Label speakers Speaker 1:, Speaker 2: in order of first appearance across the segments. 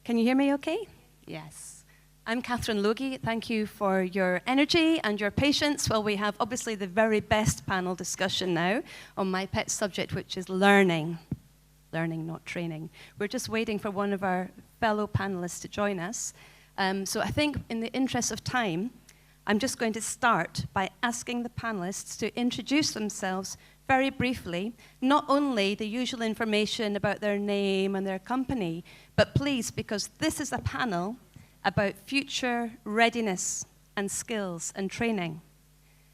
Speaker 1: Can you hear me okay? Yes. I'm Catherine Logie. Thank you for your energy and your patience while we have obviously the very best panel discussion now on my pet subject, which is learning. Learning, not training. We're just waiting for one of our fellow panelists to join us. So I think in the interest of time, I'm just going to start by asking the panelists to introduce themselves very briefly, not only the usual information about their name and their company, but please, because this is a panel about future readiness and skills and training.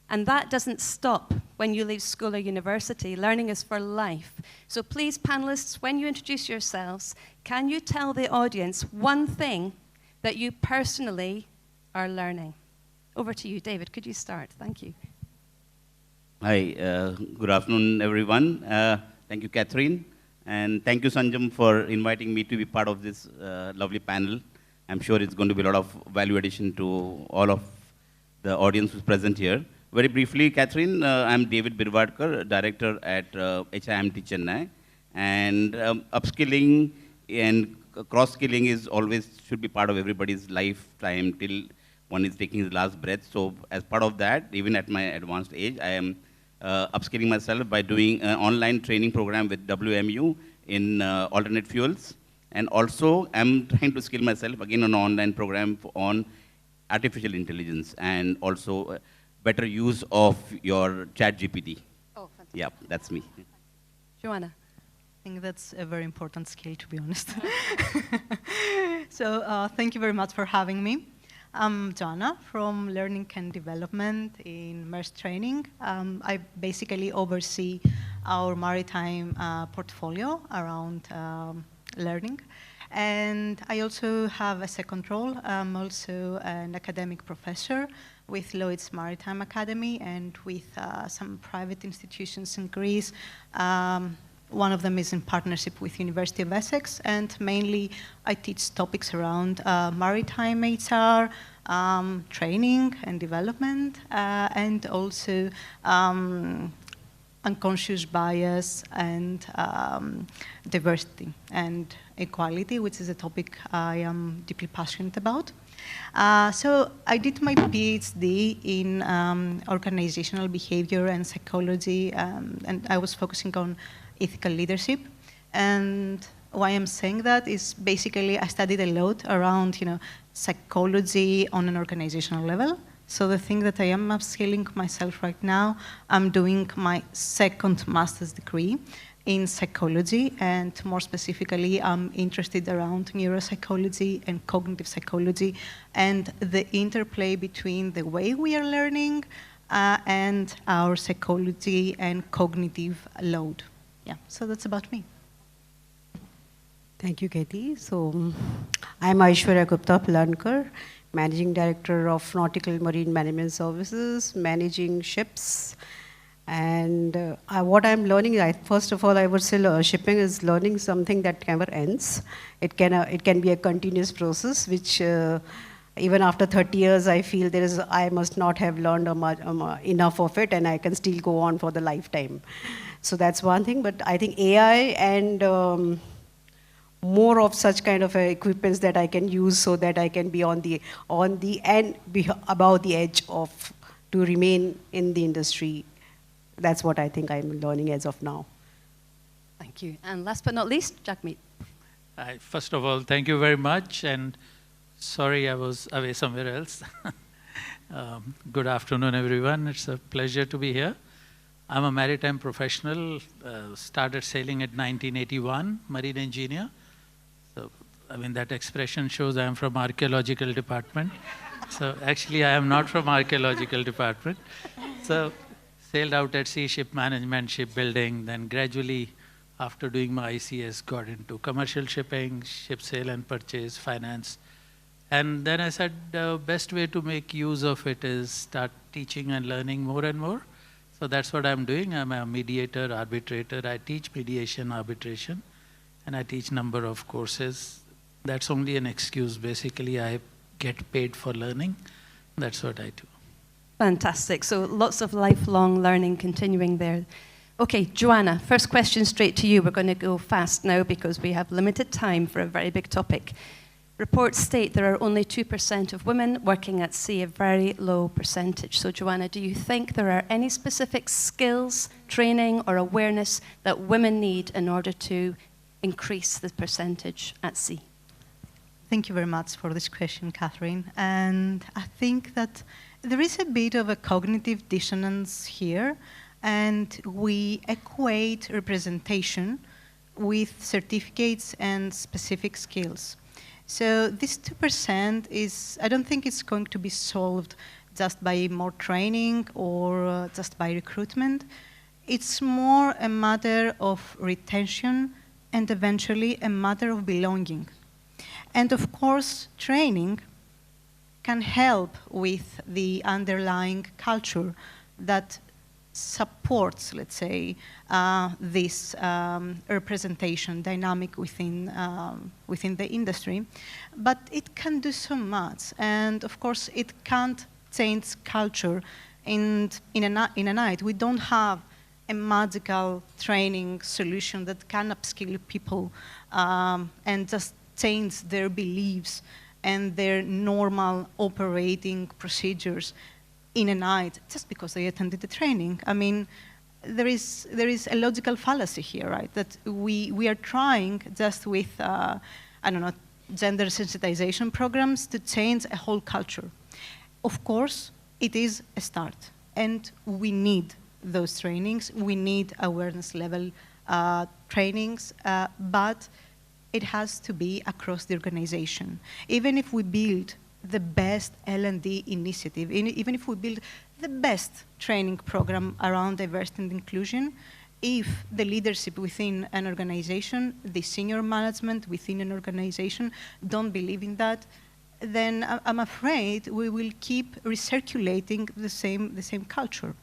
Speaker 1: And that doesn't stop when you leave school or university. Learning is for life. So please, panelists, when you introduce yourselves, can you tell the audience one thing that you personally are learning? Over to you, David. Could you start? Thank you.
Speaker 2: Hi, good afternoon, everyone. Thank you, Catherine. And thank you, Sanjam, for inviting me to be part of this lovely panel. I'm sure it's going to be a lot of value addition to all of the audience who's present here. Very briefly, Catherine, I'm David Birwadkar, Director at HIMT Chennai. And upskilling and cross-skilling is always should be part of everybody's lifetime till one is taking his last breath. So as part of that, even at my advanced age, I am upskilling myself by doing an online training program with WMU in alternate fuels. And also, I'm trying to skill myself again on an online program on artificial intelligence and also better use of your ChatGPT.
Speaker 1: Oh, fantastic.
Speaker 2: Yeah, that's me.
Speaker 1: Joanna.
Speaker 3: I think that's a very important skill, to be honest. So thank you very much for having me. I'm Joanna from Learning and Development in Maersk Training. I basically oversee our maritime portfolio around learning. And I also have a second role. I'm also an academic professor with Lloyd's Maritime Academy and with some private institutions in Greece. One of them is in partnership with University of Essex, and mainly I teach topics around maritime HR, training and development, and also unconscious bias and diversity and equality, which is a topic I am deeply passionate about. So I did my PhD in organizational behavior and psychology, and I was focusing on ethical leadership. And why I'm saying that is basically I studied a lot around, psychology on an organizational level. So the thing that I am upskilling myself right now, I'm doing my second master's degree in psychology, and more specifically, I'm interested around neuropsychology and cognitive psychology and the interplay between the way we are learning and our psychology and cognitive load. Yeah, so that's about me.
Speaker 4: Thank you, Katie. So I'm Aishwarya Gupta, Pilankar, Managing Director of Nautical Marine Management Services, managing ships. And what I'm learning, first of all, I would say shipping is learning something that never ends. It can be a continuous process, which even after 30 years, I feel I must not have learned enough of it, and I can still go on for the lifetime. So that's one thing. But I think AI and more of such kind of equipments that I can use so that I can be on the and be above the edge of to remain in the industry. That's what I think I'm learning as of now.
Speaker 1: Thank you. And last but not least, Jagmeet.
Speaker 5: First of all, thank you very much. And sorry I was away somewhere else. Good afternoon, everyone. It's a pleasure to be here. I'm a maritime professional, started sailing at 1981, marine engineer. So, I mean, that expression shows I'm from archaeological department. So actually, I am not from archaeological department. So sailed out at sea, ship management, shipbuilding, then gradually, after doing my ICS, got into commercial shipping, ship sale and purchase, finance. And then I said the best way to make use of it is start teaching and learning more and more. So that's what I'm doing. I'm a mediator, arbitrator. I teach mediation, arbitration, and I teach number of courses. That's only an excuse. Basically, I get paid for learning. That's what I do.
Speaker 1: Fantastic. So lots of lifelong learning continuing there. Okay, Joanna, first question straight to you. We're going to go fast now because we have limited time for a very big topic. reports state there are only 2% of women working at sea, a very low percentage. So Joanna, do you think there are any specific skills, training or awareness that women need in order to increase the percentage at sea?
Speaker 3: Thank you very much for this question, Catherine. And I think that there is a bit of a cognitive dissonance here, and we equate representation with certificates and specific skills. So this 2% is, I don't think it's going to be solved just by more training or just by recruitment. It's more a matter of retention and eventually a matter of belonging. And of course, training can help with the underlying culture that supports, let's say, this representation dynamic within the industry. But it can do so much. And of course, it can't change culture in a night. We don't have a magical training solution that can upskill people and just change their beliefs and their normal operating procedures in a night just because they attended the training. I mean, there is a logical fallacy here, right? That we are trying just with, I don't know, gender sensitization programs to change a whole culture. Of course, it is a start, and we need those trainings. We need awareness level trainings, but it has to be across the organization. Even if we build the best L&D initiative, even if we build the best training program around diversity and inclusion, if the leadership within an organization, the senior management within an organization don't believe in that, then I'm afraid we will keep recirculating the same culture.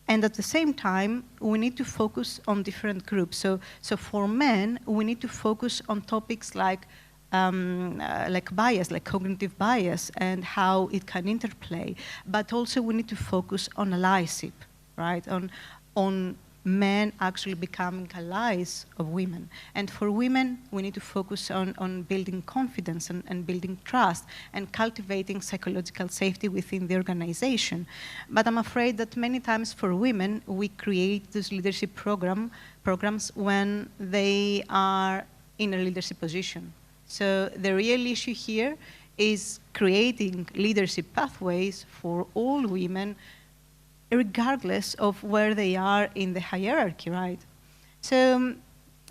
Speaker 3: And at the same time, we need to focus on different groups. So for men, we need to focus on topics like bias, like cognitive bias, and how it can interplay. But also, we need to focus on allyship, right? On men actually becoming allies of women. And for women, we need to focus on building confidence and building trust and cultivating psychological safety within the organization. But I'm afraid that many times for women, we create these leadership programs when they are in a leadership position. So the real issue here is creating leadership pathways for all women regardless of where they are in the hierarchy, right? So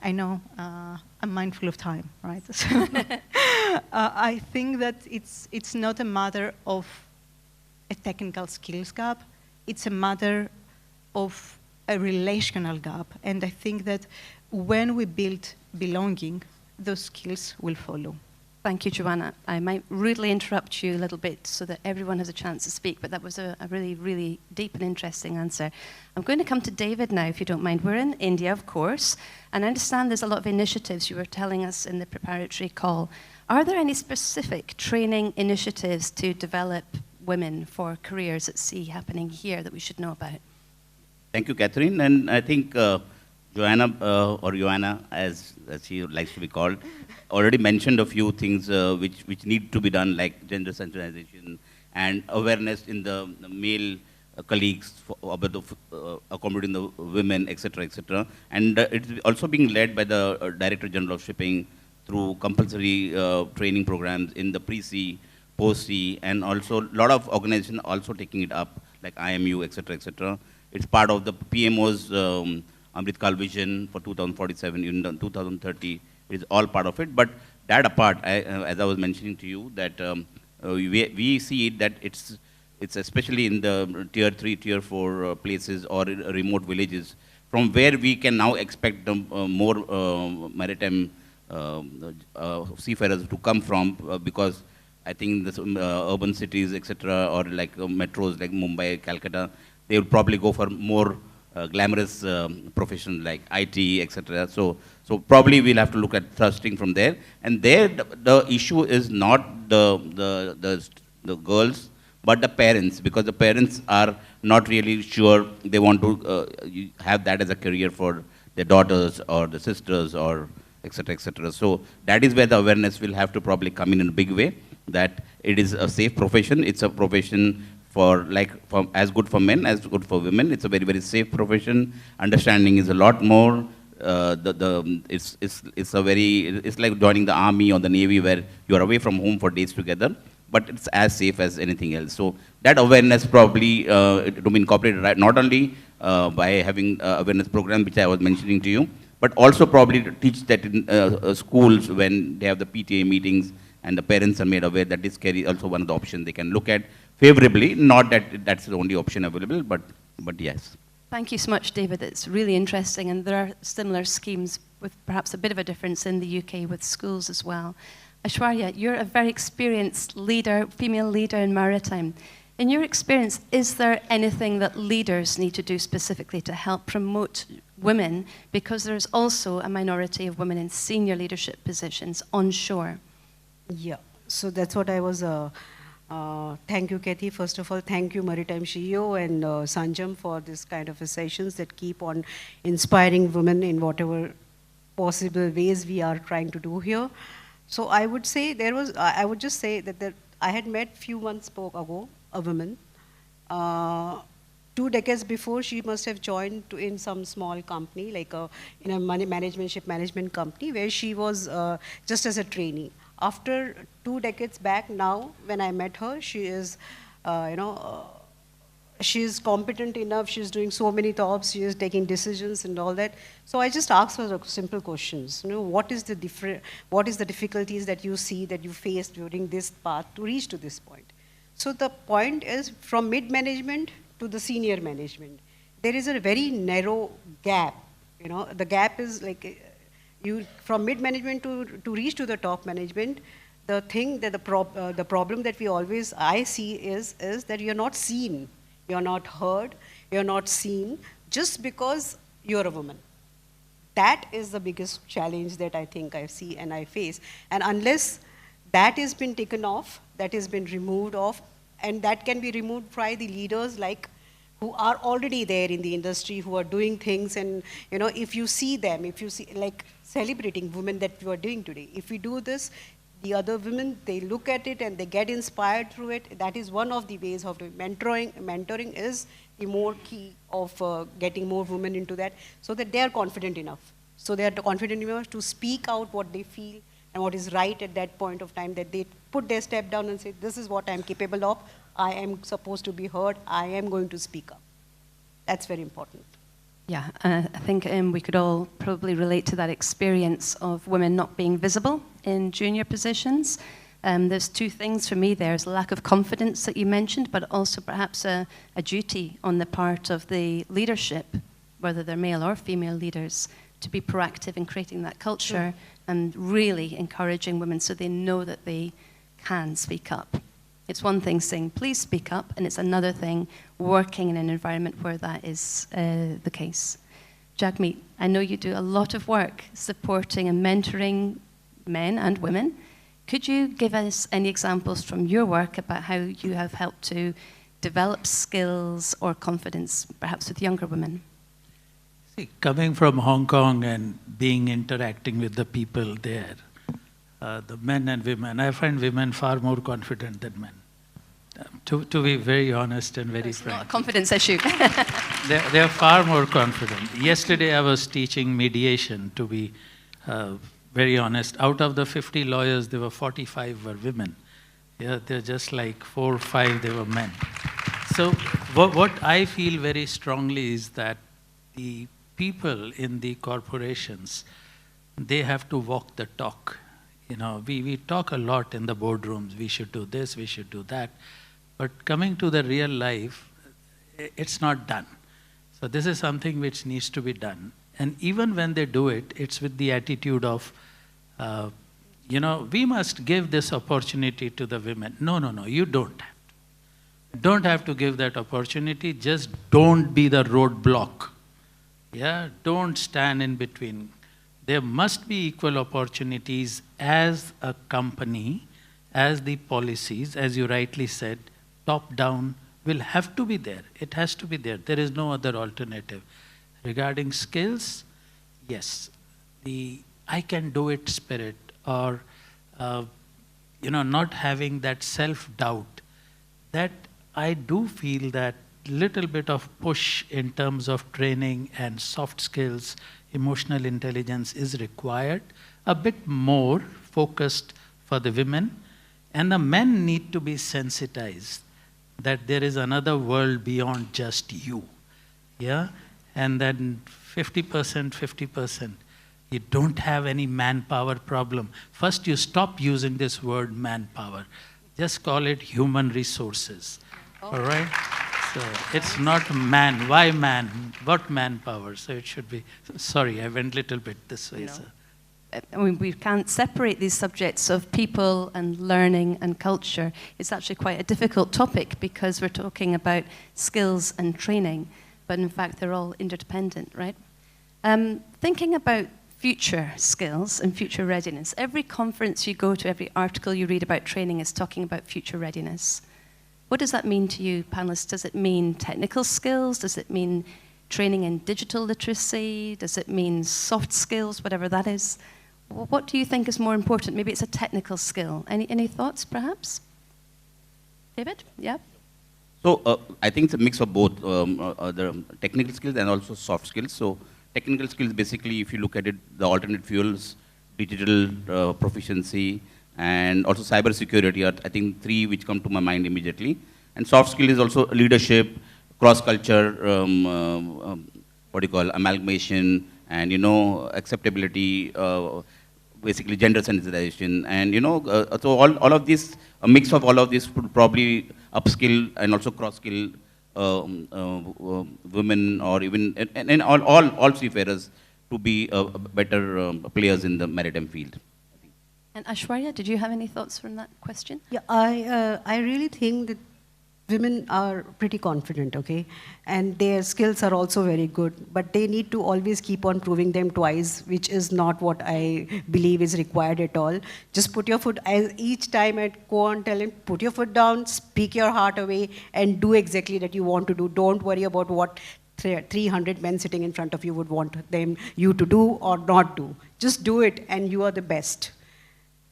Speaker 3: I know I'm mindful of time, right? So, I think that it's not a matter of a technical skills gap. It's a matter of a relational gap. And I think that when we build belonging, those skills will follow.
Speaker 1: Thank you, Joanna. I might rudely interrupt you a little bit so that everyone has a chance to speak, but that was a really, really deep and interesting answer. I'm going to come to David now, if you don't mind. We're in India, of course, and I understand there's a lot of initiatives you were telling us in the preparatory call. Are there any specific training initiatives to develop women for careers at sea happening here that we should know about?
Speaker 2: Thank you, Catherine. And I think Joanna, or Joanna, as she likes to be called, already mentioned a few things which need to be done, like gender sensitization and awareness in the male colleagues about accommodating the women, etc., etc. And it's also being led by the Director General of Shipping through compulsory training programs in the pre-sea, post-sea, and also a lot of organizations also taking it up, like IMU, etc., etc. It's part of the PMO's Amritkal vision for 2047, in 2030. It is all part of it. But that apart, as I was mentioning to you, that we see it that it's especially in the tier 3, tier 4 places or remote villages, from where we can now expect more maritime seafarers to come from, because I think the urban cities, etc., or like metros like Mumbai, Calcutta, they will probably go for more glamorous professions like IT, etc. So probably we'll have to look at thrusting from there. And there, the issue is not the girls, but the parents, because the parents are not really sure they want to have that as a career for their daughters or the sisters or etc., etc. So that is where the awareness will have to probably come in a big way, that it is a safe profession. It's a profession for as good for men as good for women. It's a very, very safe profession. Understanding is a lot more. It's like joining the army or the navy, where you are away from home for days together, but it's as safe as anything else. So that awareness probably to be incorporated, right, not only by having awareness program, which I was mentioning to you, but also probably to teach that in schools when they have the PTA meetings and the parents are made aware that this carry also one of the options they can look at favorably. Not that that's the only option available, but yes.
Speaker 1: Thank you so much, David. It's really interesting, and there are similar schemes with perhaps a bit of a difference in the UK with schools as well. Aishwarya, you're a very experienced leader, female leader in maritime. In your experience, is there anything that leaders need to do specifically to help promote women? Because there's also a minority of women in senior leadership positions on shore.
Speaker 4: Yeah, so that's what I was... thank you, Kathy. First of all, thank you, Maritime SheEO and Sanjam for this kind of sessions that keep on inspiring women in whatever possible ways we are trying to do here. So I would say I would just say that I had met few months ago a woman. 2 decades before, she must have joined in some small company, like in a ship management company, where she was just as a trainee. After 2 decades back now, when I met her, she is, she is competent enough, she's doing so many jobs, she is taking decisions and all that. So I just asked her simple questions. What is the difficulties that you see, that you faced during this path to reach to this point? So the point is, from mid-management to the senior management, there is a very narrow gap. The gap is like, from mid-management to reach to the top management, the thing that the problem that I see is that you're not seen, you're not heard, you're not seen, just because you're a woman. That is the biggest challenge that I think I see and I face. And unless that has been taken off, that has been removed off, and that can be removed by the leaders who are already there in the industry, who are doing things, and if you see them, if you see like celebrating women that you are doing today, if we do this, the other women, they look at it and they get inspired through it. That is one of the ways of doing mentoring. Mentoring is the more key of getting more women into that, so that they are confident enough. So they are confident enough to speak out what they feel and what is right at that point of time, that they put their step down and say, this is what I'm capable of, I am supposed to be heard, I am going to speak up. That's very important.
Speaker 1: Yeah, I think we could all probably relate to that experience of women not being visible in junior positions. There's 2 things for me. There's a lack of confidence that you mentioned, but also perhaps a duty on the part of the leadership, whether they're male or female leaders, to be proactive in creating that culture and really encouraging women so they know that they can speak up. It's one thing saying, please speak up, and it's another thing working in an environment where that is the case. Jagmeet, I know you do a lot of work supporting and mentoring men and women. Could you give us any examples from your work about how you have helped to develop skills or confidence, perhaps with younger women?
Speaker 5: See, coming from Hong Kong and interacting with the people there, the men and women, I find women far more confident than men. To be very honest and very frank.
Speaker 1: It's not a confidence issue.
Speaker 5: They're far more confident. Yesterday I was teaching mediation, to be very honest. Out of the 50 lawyers, there were 45 were women. Yeah, they're just like 4 or 5, they were men. So what I feel very strongly is that the people in the corporations, they have to walk the talk. We talk a lot in the boardrooms, we should do this, we should do that. But coming to the real life, it's not done. So this is something which needs to be done. And even when they do it, it's with the attitude of, we must give this opportunity to the women. No, you don't have to. Don't have to give that opportunity, just don't be the roadblock. Yeah, don't stand in between. There must be equal opportunities as a company, as the policies, as you rightly said, top down will have to be there. It has to be there. There is no other alternative. Regarding skills, yes. I can do it spirit, or not having that self-doubt, that I do feel that little bit of push in terms of training and soft skills, emotional intelligence is required, a bit more focused for the women, and the men need to be sensitized that there is another world beyond just you. Yeah? And then 50%, 50%. You don't have any manpower problem. First, you stop using this word manpower. Just call it human resources. All right? So it's not man. Why man? What manpower? So it should be. Sorry, I went a little bit this way, sir.
Speaker 1: I mean, we can't separate these subjects of people and learning and culture. It's actually quite a difficult topic because we're talking about skills and training, but in fact they're all interdependent, right? Thinking about future skills and future readiness, every conference you go to, every article you read about training is talking about future readiness. What does that mean to you, panelists? Does it mean technical skills? Does it mean training in digital literacy? Does it mean soft skills, whatever that is? What do you think is more important? Maybe it's a technical skill. Any thoughts, perhaps? David? Yeah?
Speaker 2: So I think it's a mix of both the technical skills and also soft skills. So technical skills, basically, if you look at it, the alternate fuels, digital proficiency, and also cyber security are, I think, three which come to my mind immediately. And soft skill is also leadership, cross-culture, amalgamation, and, acceptability, basically gender sensitization. And, so all of this, a mix of all of this would probably upskill and also cross-skill women, or even and all seafarers to be better players in the maritime field.
Speaker 1: And Aishwarya, did you have any thoughts from that question?
Speaker 4: Yeah, I really think that women are pretty confident, okay? And their skills are also very good, but they need to always keep on proving them twice, which is not what I believe is required at all. Just put your foot, each time I go on telling, put your foot down, speak your heart away, and do exactly that you want to do. Don't worry about what 300 men sitting in front of you would want you to do or not do. Just do it, and you are the best.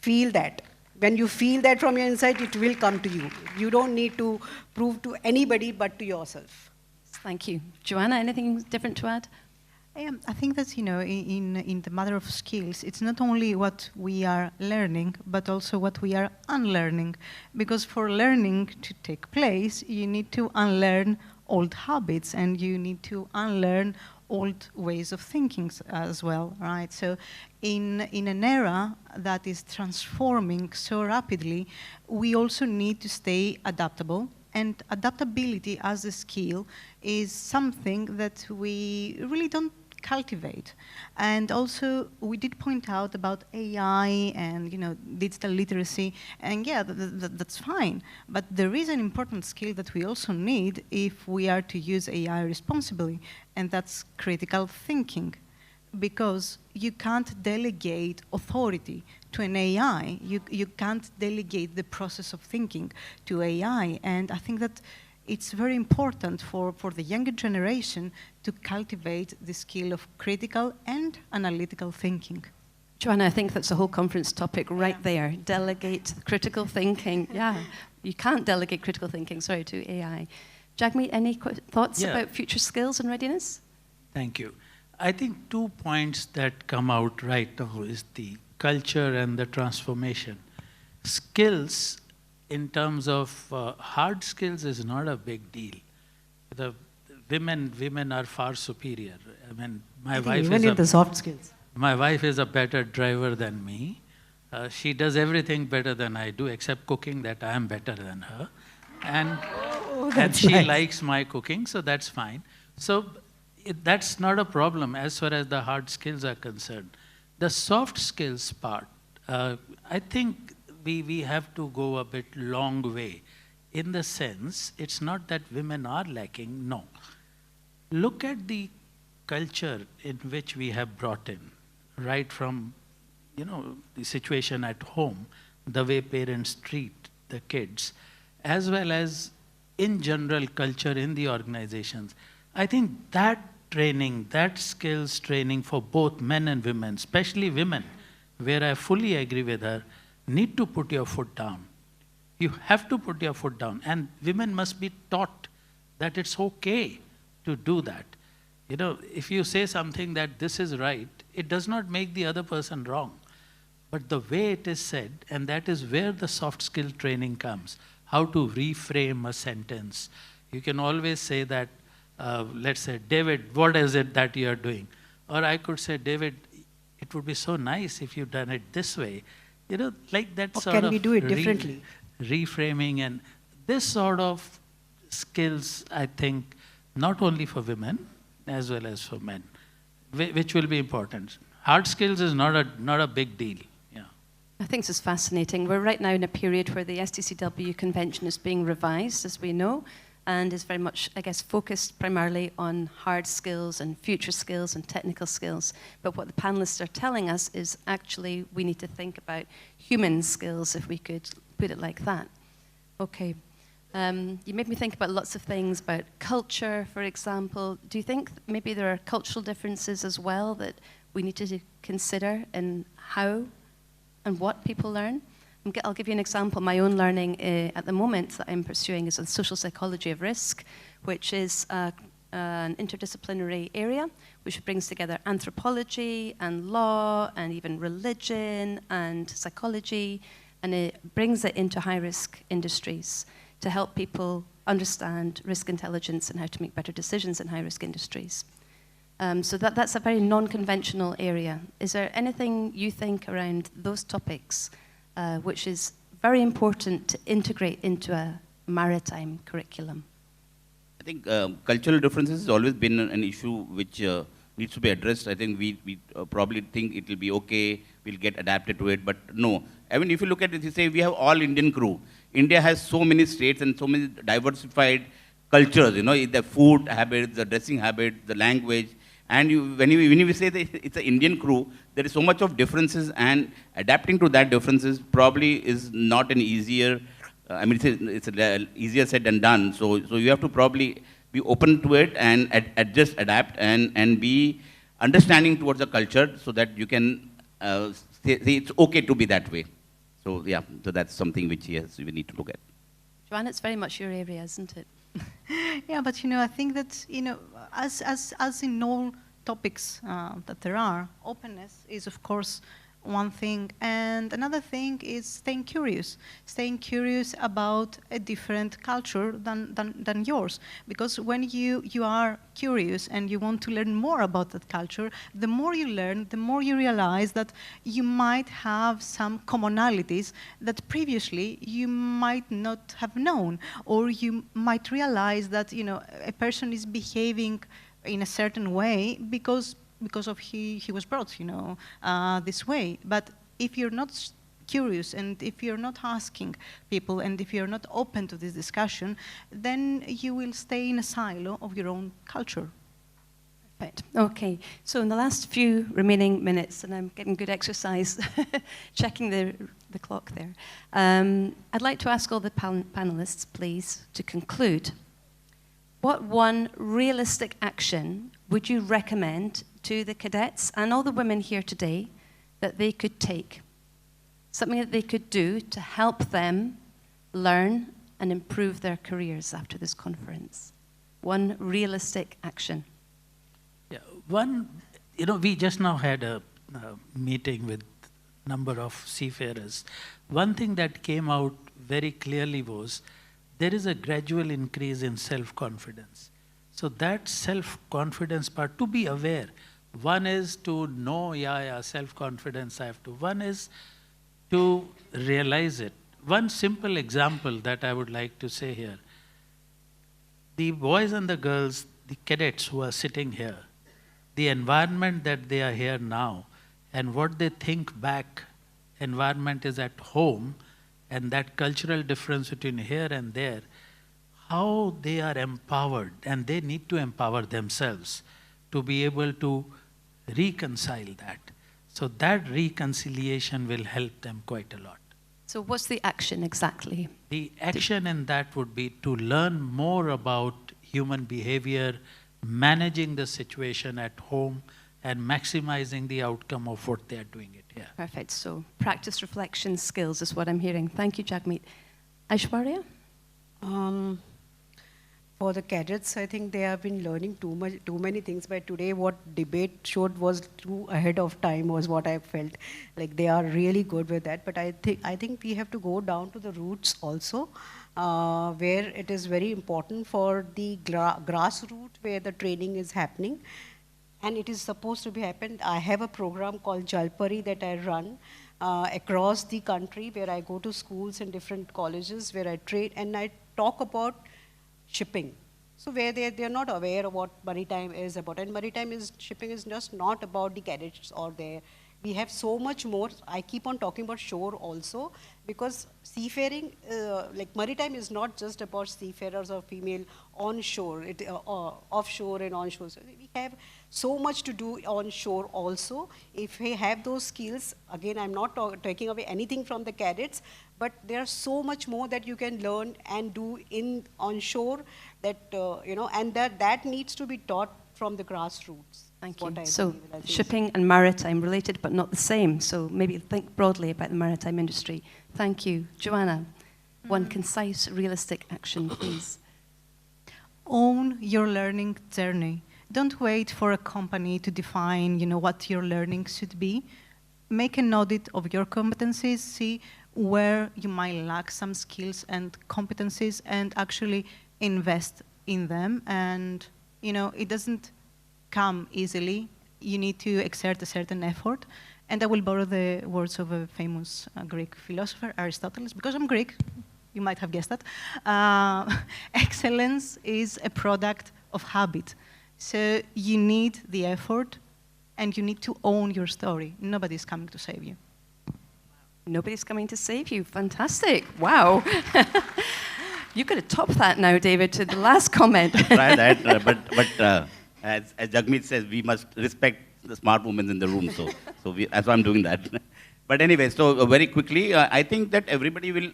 Speaker 4: Feel that. When you feel that from your inside, it will come to you. You don't need to prove to anybody but to yourself.
Speaker 1: Thank you. Joanna, anything different to add?
Speaker 3: I think that, in the matter of skills, it's not only what we are learning, but also what we are unlearning. Because for learning to take place, you need to unlearn old habits, and you need to unlearn old ways of thinking as well, right? So in an era that is transforming so rapidly, we also need to stay adaptable. And adaptability as a skill is something that we really don't cultivate. And also, we did point out about AI and digital literacy, and yeah, that's fine. But there is an important skill that we also need if we are to use AI responsibly, and that's critical thinking. Because you can't delegate authority to an AI. You can't delegate the process of thinking to AI. And I think that it's very important for the younger generation to cultivate the skill of critical and analytical thinking.
Speaker 1: Joanna, I think that's a whole conference topic right there. Delegate critical thinking. Yeah, you can't delegate critical thinking, to AI. Jagmeet, any thoughts about future skills and readiness?
Speaker 5: Thank you. I think 2 points that come out right now is the culture and the transformation. Skills, in terms of hard skills, is not a big deal. The women are far superior. I mean, my wife
Speaker 4: even in the soft skills.
Speaker 5: My wife is a better driver than me. She does everything better than I do, except cooking, that I am better than her. And she likes my cooking, so that's fine. So that's not a problem as far as the hard skills are concerned. The soft skills part, I think we have to go a bit long way. In the sense, it's not that women are lacking, no. Look at the culture in which we have brought in, right from, the situation at home, the way parents treat the kids, as well as in general culture in the organizations. I think that training, that skills training for both men and women, especially women, where I fully agree with her, need to put your foot down. You have to put your foot down. And women must be taught that it's okay to do that. You know, if you say something that this is right, it does not make the other person wrong. But the way it is said, and that is where the soft skill training comes, how to reframe a sentence. You can always say that, let's say, David, what is it that you are doing? Or I could say, David, it would be so nice if you'd done it this way. You know, like that
Speaker 4: Or
Speaker 5: sort of
Speaker 4: can we do it differently?
Speaker 5: Reframing and this sort of skills, I think, not only for women as well as for men, which will be important. Hard skills is not a big deal. Yeah.
Speaker 1: I think this is fascinating. We're right now in a period where the STCW convention is being revised, as we know, and is very much, I guess, focused primarily on hard skills and future skills and technical skills. But what the panelists are telling us is actually we need to think about human skills, if we could put it like that. Okay. You made me think about lots of things, about culture, for example. Do you think maybe there are cultural differences as well that we need to consider in how and what people learn? I'll give you an example. My own learning at the moment that I'm pursuing is on social psychology of risk, which is an interdisciplinary area which brings together anthropology and law and even religion and psychology, and it brings it into high-risk industries to help people understand risk intelligence and how to make better decisions in high-risk industries. So that's a very non-conventional area. Is there anything you think around those topics which is very important to integrate into a maritime curriculum?
Speaker 2: I think cultural differences has always been an issue which needs to be addressed. I think we probably think it will be okay, we'll get adapted to it, but no. I mean, if you look at it, you say we have all Indian crew. India has so many states and so many diversified cultures, you know, the food habits, the dressing habits, the language. And when you say that it's an Indian crew, there is so much of differences, and adapting to that differences probably is not an easier, it's easier said than done. So you have to probably be open to it and adjust, adapt, and be understanding towards the culture so that you can say it's okay to be that way. So yeah, so that's something which yes, we need to look at.
Speaker 1: Joanna, it's very much your area, isn't it?
Speaker 3: Yeah, but you know, I think that, you know, as in all topics that there are, openness is of course one thing, and another thing is staying curious about a different culture than yours. Because when you are curious and you want to learn more about that culture, the more you learn, the more you realize that you might have some commonalities that previously you might not have known, or you might realize that, you know, a person is behaving in a certain way because of he was brought, you know, this way. But if you're not curious, and if you're not asking people, and if you're not open to this discussion, then you will stay in a silo of your own culture.
Speaker 1: Perfect. Okay. So in the last few remaining minutes, and I'm getting good exercise checking the clock there, I'd like to ask all the panelists, please, to conclude. What one realistic action would you recommend to the cadets and all the women here today that they could take? Something that they could do to help them learn and improve their careers after this conference. One realistic action.
Speaker 5: Yeah, one, you know, we just now had a meeting with a number of seafarers. One thing that came out very clearly was there is a gradual increase in self-confidence. So that self-confidence part, to be aware, one is to know, self-confidence I have to. One is to realize it. One simple example that I would like to say here. The boys and the girls, the cadets who are sitting here, the environment that they are here now, and what they think back, environment is at home, and that cultural difference between here and there, how they are empowered, and they need to empower themselves to be able to reconcile that. So that reconciliation will help them quite a lot.
Speaker 1: So what's the action exactly?
Speaker 5: The action in that would be to learn more about human behavior, managing the situation at home and maximizing the outcome of what they are doing it here.
Speaker 1: Perfect. So practice, reflection, skills is what I'm hearing. Thank you, Jagmeet. Aishwarya?
Speaker 4: For the cadets, I think they have been learning too many things. But today, what debate showed was too ahead of time, was what I felt. Like they are really good with that. But I think we have to go down to the roots also, where it is very important for the grassroots where the training is happening, and it is supposed to be happened. I have a program called Jalpari that I run across the country, where I go to schools and different colleges where I train and I talk about shipping. So where they're not aware of what maritime is about. And shipping is just not about the cadets or there. We have so much more. I keep on talking about shore also, because seafaring, like maritime is not just about seafarers or female onshore, offshore and onshore. So we have so much to do onshore also. If we have those skills, again, I'm not taking away anything from the cadets, but there's so much more that you can learn and do in onshore that, and that needs to be taught from the grassroots.
Speaker 1: Thank you. So shipping and maritime related but not the same. So maybe think broadly about the maritime industry. Thank you. Joanna, one concise, realistic action, please.
Speaker 3: Own your learning journey. Don't wait for a company to define, what your learning should be. Make an audit of your competencies, see where you might lack some skills and competencies, and actually invest in them. And, it doesn't come easily. You need to exert a certain effort. And I will borrow the words of a famous Greek philosopher, Aristotle, because I'm Greek. You might have guessed that. Excellence is a product of habit. So you need the effort, and you need to own your story. Nobody's coming to save you.
Speaker 1: Nobody's coming to save you. Fantastic. Wow. You could have topped that now, David, to the last comment.
Speaker 2: Try that, but as Jagmeet says, we must respect the smart women in the room, so that's why I'm doing that. But anyway, so very quickly, I think that everybody will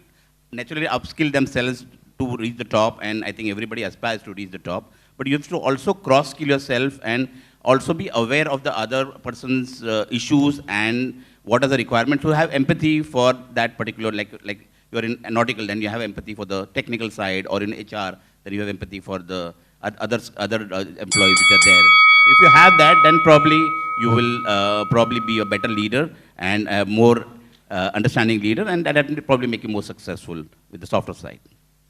Speaker 2: naturally upskill themselves to reach the top, and I think everybody aspires to reach the top. But you have to also cross-skill yourself and also be aware of the other person's issues and what are the requirements, to have empathy for that particular, like you're in Nautical, then you have empathy for the technical side, or in HR, then you have empathy for the other employees which are there. If you have that, then probably you will probably be a better leader and a more understanding leader, and that will probably make you more successful with the softer side.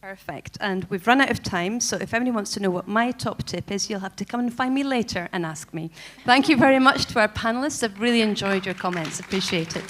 Speaker 1: Perfect. And we've run out of time, so if anyone wants to know what my top tip is, you'll have to come and find me later and ask me. Thank you very much to our panelists. I've really enjoyed your comments. Appreciate it.